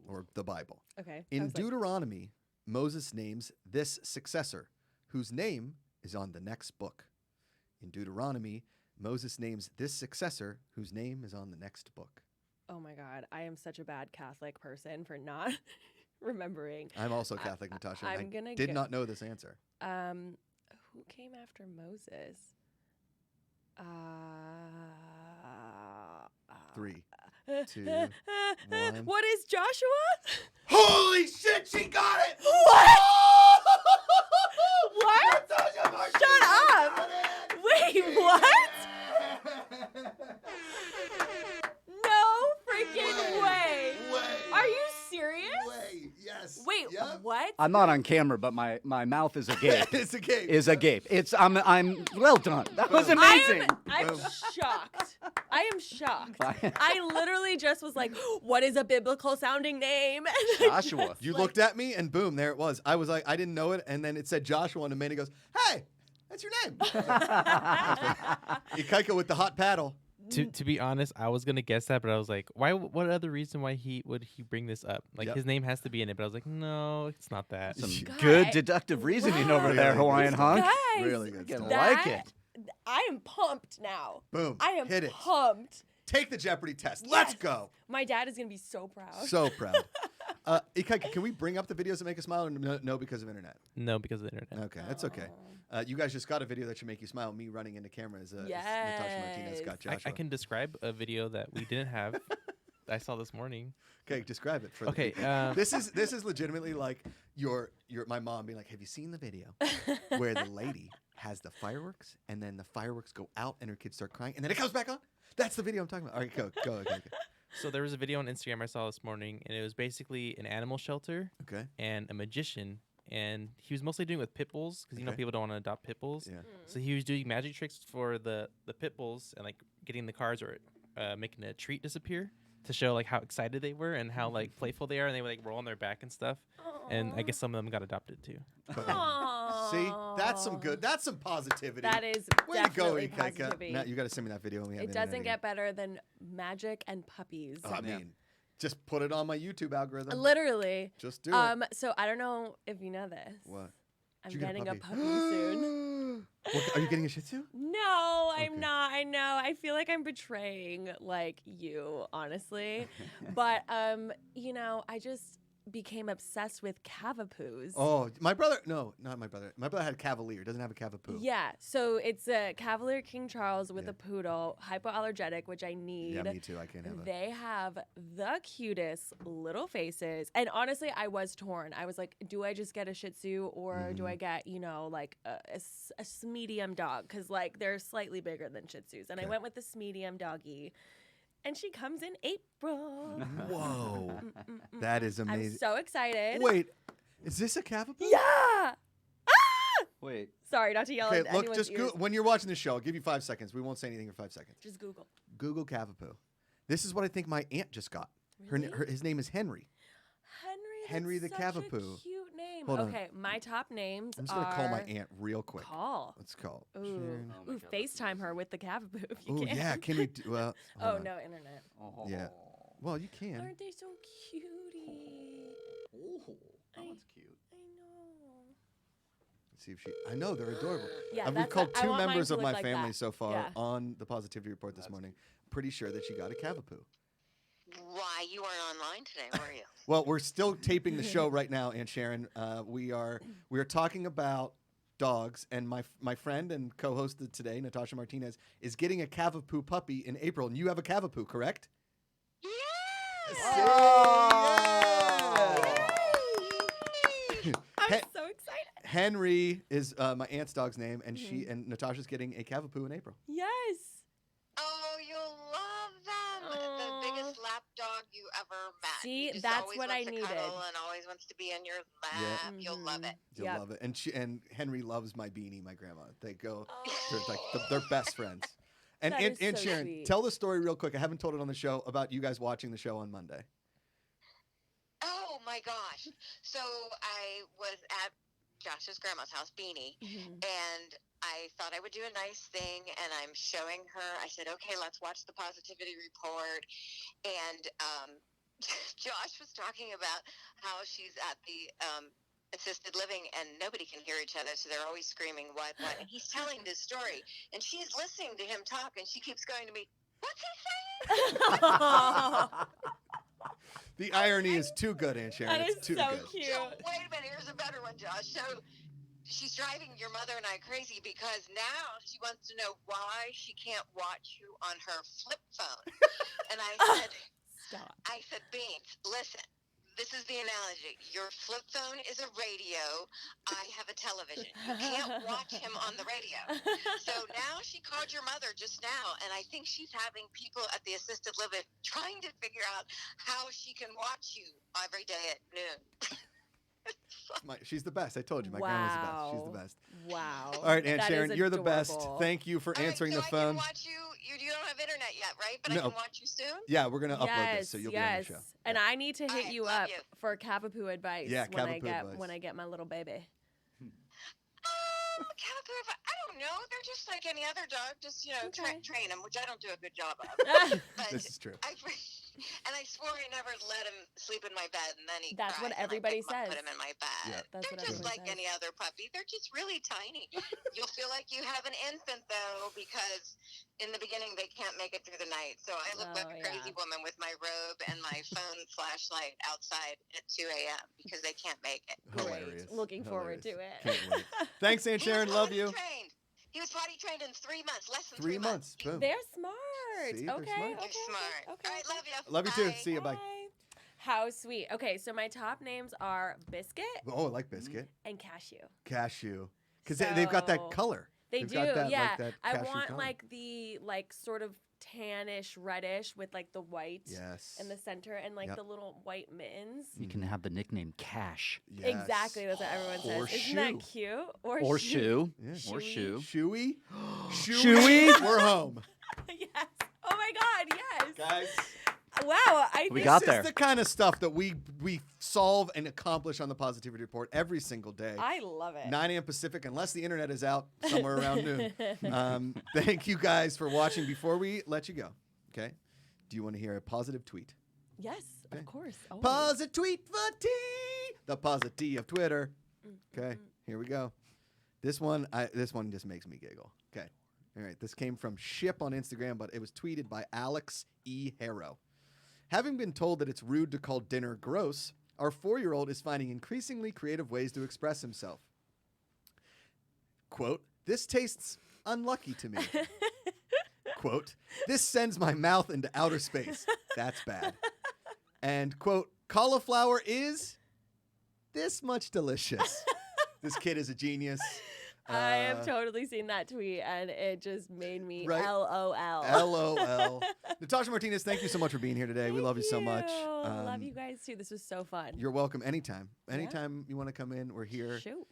or the Bible. Okay. I In was like, Deuteronomy, Moses names this successor, whose name is on the next book. In Deuteronomy, Moses names this successor, whose name is on the next book. oh my God, I am such a bad Catholic person for not remembering. I'm also Catholic, Natasha. and I'm I gonna did go- not know this answer. Who came after Moses? 3, 2, 1. What is Joshua? Holy shit, she got it! What? What? Natasha Martinez Shut up! got it! Wait, what? No freaking way. Way. Are you serious? Way. Yes. Wait, Yep. what? I'm not on camera, but my mouth is agape. It's a game. Is agape. I'm well done. That was amazing. I'm Boom. shocked. I am shocked. I literally just was like, what is a biblical sounding name? And I Joshua. just, You like, looked at me and boom, there it was. I was like, I didn't know it, and then it said Joshua, and Manny goes, "Hey, that's your name." Ikaika with the hot paddle. To be honest, I was gonna guess that, but I was like, why? What other reason why would he bring this up? Like Yep. his name has to be in it, but I was like, no, it's not that. Some God. good deductive reasoning over Really there, good Hawaiian stuff. hunk. Guys, Really good I stuff. like it. I am pumped now. Boom. I am Hit it. pumped. Take the Jeopardy test. Let's Yes. go. My dad is gonna be so proud. So proud. Ikaika, can we bring up the videos that make us smile? Or no, because of internet. No, because of the internet. Okay, that's okay. You guys just got a video that should make you smile. Me running into camera is Natasha Martinez got Joshua. I can describe a video that we didn't have. I saw this morning. Okay, describe it for Okay, the people. This is legitimately like your my mom being like, "Have you seen the video where the lady has the fireworks and then the fireworks go out and her kids start crying and then it comes back on?" That's the video I'm talking about. All right, go. Okay. So there was a video on Instagram I saw this morning, and it was basically an animal shelter Okay. and a magician, and he was mostly doing it with pit bulls because you know Okay. people don't want to adopt pit bulls. Yeah. So he was doing magic tricks for the pit bulls and like getting the cars or making a treat disappear to show like how excited they were and how like playful they are, and they would like roll on their back and stuff. And I guess some of them got adopted too. See, that's some positivity. That is Way to go, definitely Ikaika. positivity. Now, you got to send me that video when we have It internet doesn't again. get better than magic and puppies. Oh, I mean, just put it on my YouTube algorithm. Literally. Just do it. So I don't know if you know this. What? I'm Did you get getting a puppy? puppy soon. Are you getting a Shih Tzu? No, I'm Okay. not. I know. I feel like I'm betraying like you, honestly. But I just became obsessed with cavapoos. Oh, my brother. No, not my brother. My brother had a Cavalier. Doesn't have a Cavapoo. Yeah, so it's a Cavalier King Charles with Yeah. a poodle, hypoallergenic, which I need. Yeah, me too. I can't have it. They have the cutest little faces. And honestly, I was torn. I was like, do I just get a Shih Tzu or do I get, like a medium dog? Because, like, they're slightly bigger than Shih Tzus. And I Okay. went with this medium doggy. And she comes in April. Whoa, that is I'm amazing. so excited. Wait, is this a Cavapoo? Yeah! Wait. Sorry, not to yell Okay, at look, anyone's just ears. when you're watching the show, I'll give you 5 seconds. We won't say anything for 5 seconds. Just Google. Google Cavapoo. This is what I think my aunt just got. Really? His name is Henry. Henry that's the such a Cavapoo. cute name. Hold on. Okay, my top names I'm just gonna call my are- aunt real quick. Call. Let's call. Ooh, Sharon. Oh my ooh, God, that's so FaceTime her with the Cavapoo if you Oh can. yeah, can we? Well, Oh hold on. no, internet. Oh. Yeah. Well, you can. Aren't they so cutie? Oh, I- that's cute. I know. Let's see if she. I know they're adorable. Yeah, We've that's called I two want mine members to of look my like family that. so far Yeah. on the Positivity Report this morning. Pretty sure that she got a Cavapoo. Why, you weren't online today, were you? Well, we're still taping the show right now, Aunt Sharon. We are talking about dogs, and my friend and co-host of today, Natasha Martinez, is getting a Cavapoo puppy in April, and you have a Cavapoo, correct? Yes! Yeah. I'm Hen- so excited. Henry is my aunt's dog's name, and Mm-hmm. she and Natasha's getting a Cavapoo in April. Yes. Oh, you'll love them. Aw. The biggest lap dog you ever met. See, He just that's always what wants I to needed. cuddle and always wants to be in your lap. You'll love Mhm. it. You'll Yep. love it. And Henry loves my beanie, my grandma. They go, Oh. they're like they're best friends. And That and, is and so Sharon, sweet. tell the story real quick. I haven't told it on the show about you guys watching the show on Monday. Oh my gosh. So I was at Josh's grandma's house, Beanie, Mhm. and I thought I would do a nice thing, and I'm showing her. I said, okay, let's watch the Positivity Report. And Josh was talking about how she's at the assisted living and nobody can hear each other, so they're always screaming, what? And he's telling this story, and she's listening to him talk, and she keeps going to me, what's he saying? The irony is too good, Aunt Sharon. That It's is too so good. cute. So wait a minute, here's a better one, Josh. So she's driving your mother and I crazy because now she wants to know why she can't watch you on her flip phone. And Stop. I said, Beans, listen, this is the analogy. Your flip phone is a radio. I have a television. You can't watch him on the radio. So now she called your mother just now, and I think she's having people at the assisted living trying to figure out how she can watch you every day at noon. She's the best. I told you, my grandma's the best. She's the best. Wow. All right, Aunt That Sharon, is you're the best. adorable. Thank you for All right, answering so the I phone. can watch you. You don't have internet yet, right? But No. I can watch you soon. Yeah, we're gonna upload Yes, this, so you'll yes. be on the show. And I need to hit Alright, you love up you. for Cavapoo advice Yeah, when I Cavapoo get advice. when I get my little baby. Cavapoo, I don't know. They're just like any other dog. Just Okay. train them, which I don't do a good job of. But This is true. I swore I never let him sleep in my bed, and then he. That's what cried, and I everybody picked him up, says. Put him in my bed. Yeah. That's They're what just everybody like says. any other puppy. They're just really tiny. You'll feel like you have an infant though, because in the beginning they can't make it through the night. So I look like Oh, a crazy yeah. woman with my robe and my phone flashlight outside at 2 a.m. because they can't make it. Hilarious. Looking forward to Hilarious. it. Can't wait. Thanks, Aunt He was Sharon. Love potty you. trained. He was potty trained in 3 months, less than 3 months. He- Boom. They're smart. See, they're okay, smart. okay. You're smart. Okay. All right, love you. Love you too. Bye. See you. Bye. How sweet. Okay, so my top names are Biscuit Oh, I like biscuit. and Cashew. Cashew. Because they've got that So- color. They They've do, got that, yeah. like, that I cashew want color. like the sort of tannish reddish with like the white Yes. in the center and like Yep. the little white mittens. You can have the nickname Cash Yes. Exactly, that's what everyone says. Or Isn't shoe. that cute? or shoe Yeah. or Shoey. shoe. Shoey. Shoey? We're home. Yes. Oh my God. Yes. Guys. Wow. I We think got This there. is the kind of stuff that we solve and accomplish on the Positivity Report every single day. I love it. 9 a.m. Pacific, unless the internet is out somewhere around noon. Thank you guys for watching. Before we let you go, okay, do you want to hear a positive tweet? Yes, Okay. of course. Always. Positive tweet for T, the positivity of Twitter. Okay, here we go. This one just makes me giggle. Okay, all right. This came from Ship on Instagram, but it was tweeted by Alex E. Harrow. Having been told that it's rude to call dinner gross, our 4-year-old is finding increasingly creative ways to express himself. Quote, "This tastes unlucky to me." Quote, "This sends my mouth into outer space. That's bad." And quote, "Cauliflower is this much delicious." This kid is a genius. I have totally seen that tweet and it just made me Right? LOL. LOL. Natasha Martinez, thank you so much for being here today. We love you so much. Love you guys too. This was so fun. You're welcome anytime. Anytime you want to come in, we're here. Shoot.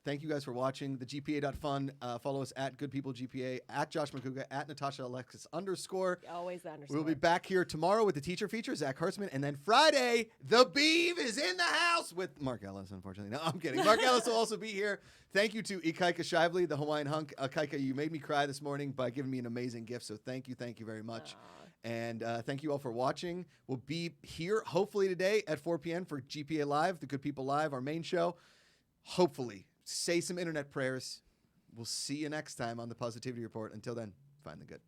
Thank you guys for watching the GPA.fun. Follow us at Good People GPA, at Josh Macuga, at Natasha Alexis _. Always the underscore. We'll be back here tomorrow with the teacher feature, Zach Hertzman. And then Friday, the Beeve is in the house with Mark Ellis, unfortunately. No, I'm kidding. Mark Ellis will also be here. Thank you to Ikaika Shively, the Hawaiian hunk. Ikaika, you made me cry this morning by giving me an amazing gift. So thank you very much. And thank you all for watching. We'll be here hopefully today at 4 p.m. for GPA Live, the Good People Live, our main show. Hopefully. Say some internet prayers. We'll see you next time on the Positivity Report. Until then, find the good.